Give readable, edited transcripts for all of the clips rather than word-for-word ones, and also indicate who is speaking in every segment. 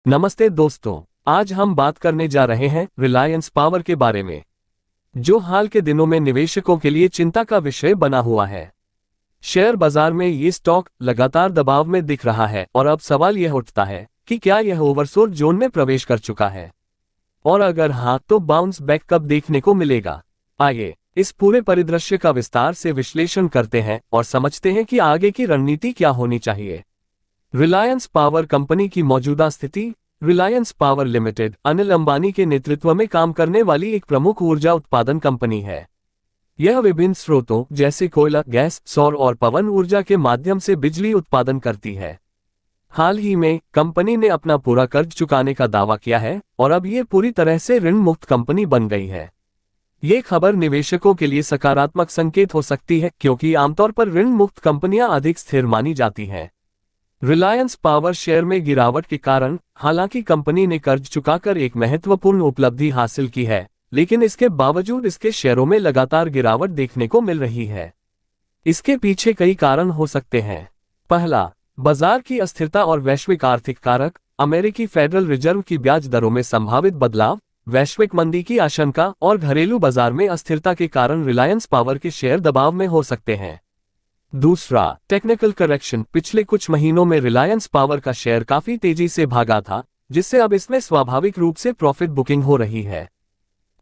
Speaker 1: नमस्ते दोस्तों, आज हम बात करने जा रहे हैं रिलायंस पावर के बारे में, जो हाल के दिनों में निवेशकों के लिए चिंता का विषय बना हुआ है। शेयर बाजार में ये स्टॉक लगातार दबाव में दिख रहा है और अब सवाल यह उठता है कि क्या यह ओवरसोल्ड जोन में प्रवेश कर चुका है, और अगर हाँ तो बाउंस बैक कब देखने को मिलेगा। आइए इस पूरे परिदृश्य का विस्तार से विश्लेषण करते हैं और समझते हैं कि आगे की रणनीति क्या होनी चाहिए। रिलायंस पावर कंपनी की मौजूदा स्थिति। रिलायंस पावर लिमिटेड अनिल अंबानी के नेतृत्व में काम करने वाली एक प्रमुख ऊर्जा उत्पादन कंपनी है। यह विभिन्न स्रोतों जैसे कोयला, गैस, सौर और पवन ऊर्जा के माध्यम से बिजली उत्पादन करती है। हाल ही में कंपनी ने अपना पूरा कर्ज चुकाने का दावा किया है और अब ये पूरी तरह से ऋण मुक्त कंपनी बन गई है। ये खबर निवेशकों के लिए सकारात्मक संकेत हो सकती है, क्योंकि आमतौर पर ऋण मुक्त कंपनियां अधिक स्थिर मानी जाती हैं। रिलायंस पावर शेयर में गिरावट के कारण हालांकि कंपनी ने कर्ज चुकाकर एक महत्वपूर्ण उपलब्धि हासिल की है, लेकिन इसके बावजूद इसके शेयरों में लगातार गिरावट देखने को मिल रही है। इसके पीछे कई कारण हो सकते हैं। पहला, बाजार की अस्थिरता और वैश्विक आर्थिक कारक। अमेरिकी फेडरल रिजर्व की ब्याज दरों में संभावित बदलाव, वैश्विक मंदी की आशंका और घरेलू बाजार में अस्थिरता के कारण रिलायंस पावर के शेयर दबाव में हो सकते हैं। दूसरा, टेक्निकल करेक्शन। पिछले कुछ महीनों में रिलायंस पावर का शेयर काफी तेजी से भागा था, जिससे अब इसमें स्वाभाविक रूप से प्रॉफिट बुकिंग हो रही है।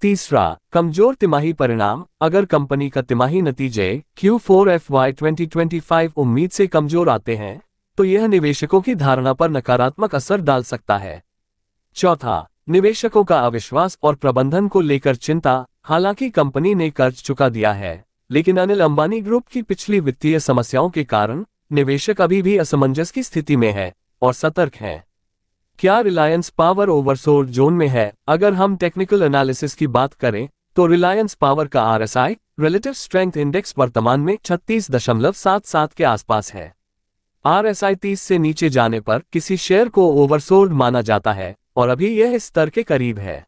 Speaker 1: तीसरा, कमजोर तिमाही परिणाम। अगर कंपनी का तिमाही नतीजे Q4 FY 2025 उम्मीद से कमजोर आते हैं, तो यह निवेशकों की धारणा पर नकारात्मक असर डाल सकता है। चौथा, निवेशकों का अविश्वास और प्रबंधन को लेकर चिंता। हालांकि कंपनी ने कर्ज चुका दिया है, लेकिन अनिल अंबानी ग्रुप की पिछली वित्तीय समस्याओं के कारण निवेशक अभी भी असमंजस की स्थिति में है और सतर्क हैं। क्या रिलायंस पावर ओवरसोल्ड जोन में है? अगर हम टेक्निकल एनालिसिस की बात करें तो रिलायंस पावर का RSI रिलेटिव स्ट्रेंथ इंडेक्स वर्तमान में 36.77 के आसपास है। RSI 30 से नीचे जाने पर किसी शेयर को ओवरसोल्ड माना जाता है और अभी यह इस स्तर के करीब है।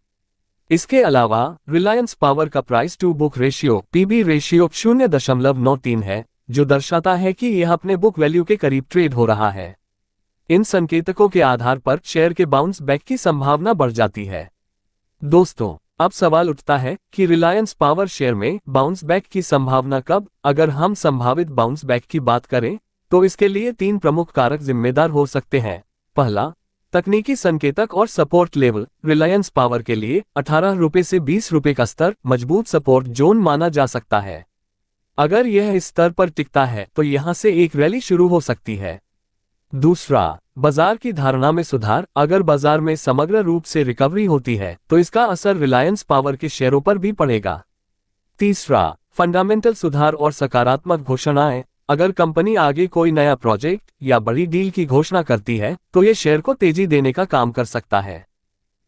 Speaker 1: इसके अलावा रिलायंस पावर का price to book ratio PB ratio 0.93 है, जो दर्शाता है कि यह अपने बुक वैल्यू के करीब ट्रेड हो रहा है। इन संकेतकों के आधार पर शेयर के बाउंस बैक की संभावना बढ़ जाती है। दोस्तों, अब सवाल उठता है कि रिलायंस पावर शेयर में बाउंस बैक की संभावना कब? अगर हम संभावित बाउंस बैक की बात करें तो इसके लिए 3 प्रमुख कारक जिम्मेदार हो सकते हैं। पहला, तकनीकी संकेतक और सपोर्ट लेवल। रिलायंस पावर के लिए 18 रुपये से 20 रुपये का स्तर मजबूत सपोर्ट जोन माना जा सकता है। अगर यह इस स्तर पर टिकता है तो यहां से एक रैली शुरू हो सकती है। दूसरा, बाजार की धारणा में सुधार। अगर बाजार में समग्र रूप से रिकवरी होती है तो इसका असर रिलायंस पावर के शेयरों पर भी पड़ेगा। तीसरा, फंडामेंटल सुधार और सकारात्मक घोषणाएं। अगर कंपनी आगे कोई नया प्रोजेक्ट या बड़ी डील की घोषणा करती है तो यह शेयर को तेजी देने का काम कर सकता है।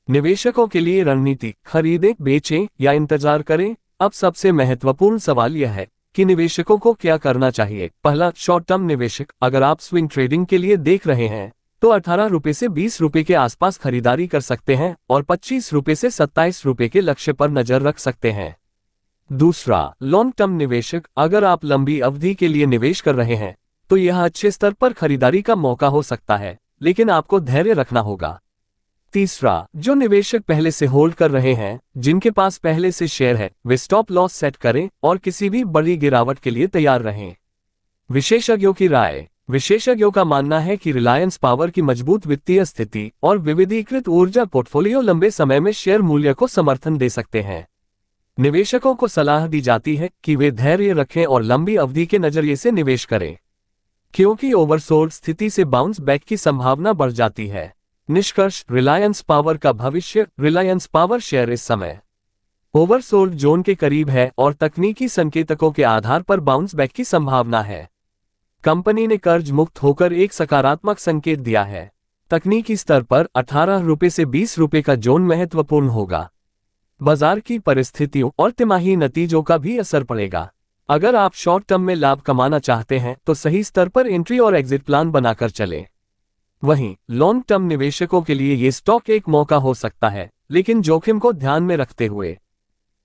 Speaker 1: निवेशकों के लिए रणनीति: खरीदें, बेचें या इंतजार करें। अब सबसे महत्वपूर्ण सवाल यह है कि निवेशकों को क्या करना चाहिए। पहला, शॉर्ट टर्म निवेशक। अगर आप स्विंग ट्रेडिंग के लिए देख रहे हैं तो 18 रुपये से 20 रुपये के आसपास खरीदारी कर सकते हैं और 25 रुपये से 27 रुपये के लक्ष्य पर नजर रख सकते हैं। दूसरा, लॉन्ग टर्म निवेशक। अगर आप लंबी अवधि के लिए निवेश कर रहे हैं तो यह अच्छे स्तर पर खरीदारी का मौका हो सकता है, लेकिन आपको धैर्य रखना होगा। तीसरा, जो निवेशक पहले से होल्ड कर रहे हैं, जिनके पास पहले से शेयर है, वे स्टॉप लॉस सेट करें और किसी भी बड़ी गिरावट के लिए तैयार रहें। विशेषज्ञों की राय। विशेषज्ञों का मानना है कि रिलायंस पावर की मजबूत वित्तीय स्थिति और विविधीकृत ऊर्जा पोर्टफोलियो लंबे समय में शेयर मूल्य को समर्थन दे सकते हैं। निवेशकों को सलाह दी जाती है कि वे धैर्य रखें और लंबी अवधि के नजरिए से निवेश करें, क्योंकि ओवरसोल्ड स्थिति से बाउंस बैक की संभावना बढ़ जाती है। निष्कर्ष: रिलायंस पावर का भविष्य। रिलायंस पावर शेयर इस समय ओवरसोल्ड जोन के करीब है और तकनीकी संकेतकों के आधार पर बाउंस बैक की संभावना है। कंपनी ने कर्ज मुक्त होकर एक सकारात्मक संकेत दिया है। तकनीकी स्तर पर 18 रुपये से 20 रुपये का जोन महत्वपूर्ण होगा। बाजार की परिस्थितियों और तिमाही नतीजों का भी असर पड़ेगा। अगर आप शॉर्ट टर्म में लाभ कमाना चाहते हैं तो सही स्तर पर एंट्री और एग्जिट प्लान बनाकर चलें। वहीं लॉन्ग टर्म निवेशकों के लिए ये स्टॉक एक मौका हो सकता है, लेकिन जोखिम को ध्यान में रखते हुए।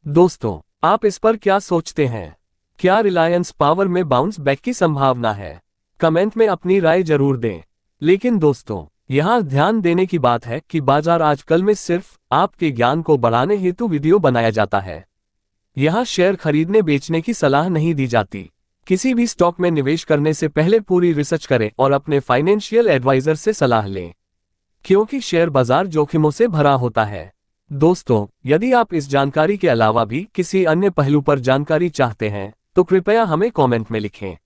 Speaker 1: दोस्तों, आप इस पर क्या सोचते हैं? क्या रिलायंस पावर में बाउंस बैक की संभावना है? कमेंट में अपनी राय जरूर दें। लेकिन दोस्तों, यहाँ ध्यान देने की बात है कि बाजार आजकल में सिर्फ आपके ज्ञान को बढ़ाने हेतु वीडियो बनाया जाता है। यहाँ शेयर खरीदने बेचने की सलाह नहीं दी जाती। किसी भी स्टॉक में निवेश करने से पहले पूरी रिसर्च करें और अपने फाइनेंशियल एडवाइजर से सलाह लें, क्योंकि शेयर बाजार जोखिमों से भरा होता है। दोस्तों, यदि आप इस जानकारी के अलावा भी किसी अन्य पहलू पर जानकारी चाहते हैं तो कृपया हमें कमेंट में लिखें।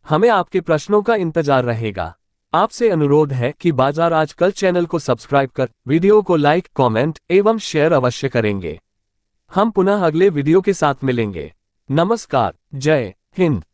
Speaker 1: हमें आपके प्रश्नों का इंतजार रहेगा। आपसे अनुरोध है कि बाजार आजकल चैनल को सब्सक्राइब कर वीडियो को लाइक, कमेंट एवं शेयर अवश्य करेंगे। हम पुनः अगले वीडियो के साथ मिलेंगे। नमस्कार, जय हिंद।